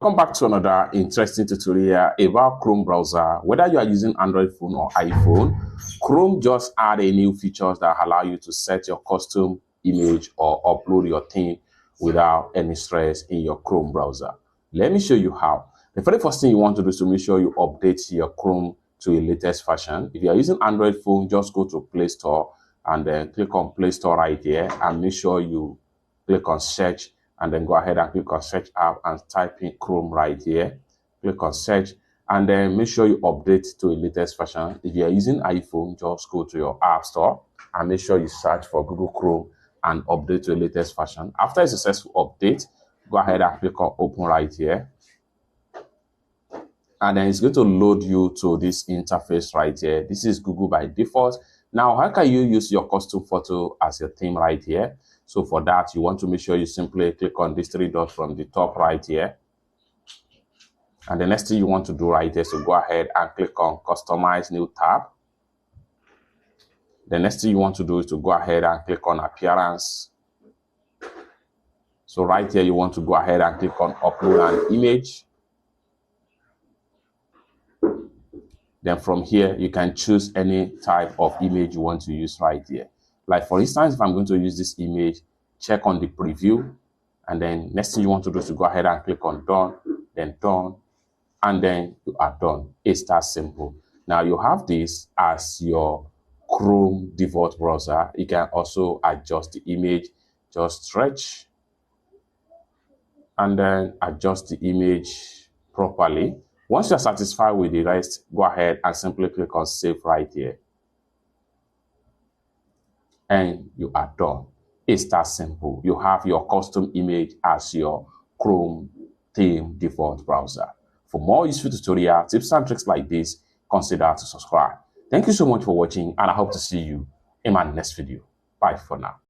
Welcome back to another interesting tutorial about Chrome browser. Whether you are using Android phone or iPhone, Chrome just add a new features that allow you to set your custom image or upload your theme without any stress in your Chrome browser. Let me show you how. The very first thing you want to do is to make sure you update your Chrome to a latest version. If you are using Android phone, just go to Play Store and then click on Play Store right here and make sure you click on search and then go ahead and click on search app and type in Chrome right here. Click on search and then make sure you update to a latest version. If you are using iPhone, just go to your app store and make sure you search for Google Chrome and update to a latest version. After a successful update, go ahead and click on open right here. And then it's going to load you to this interface right here. This is Google by default. Now, how can you use your custom photo as your theme right here? So for that, you want to make sure you simply click on these three dots from the top right here. And the next thing you want to do right here is to go ahead and click on Customize New tab. The next thing you want to do is to go ahead and click on Appearance. So right here, you want to go ahead and click on Upload an image. Then from here, you can choose any type of image you want to use right here. Like for instance, if I'm going to use this image, check on the preview. And then next thing you want to do is to go ahead and click on done, and then you are done. It's that simple. Now you have this as your Chrome default browser. You can also adjust the image, just stretch and then adjust the image properly. Once you're satisfied with the rest, go ahead and simply click on save right here. And you are done. It's that simple. You have your custom image as your Chrome theme default browser. For more useful tutorial tips and tricks like this, consider to subscribe. Thank you so much for watching, and I hope to see you in my next video. Bye for now.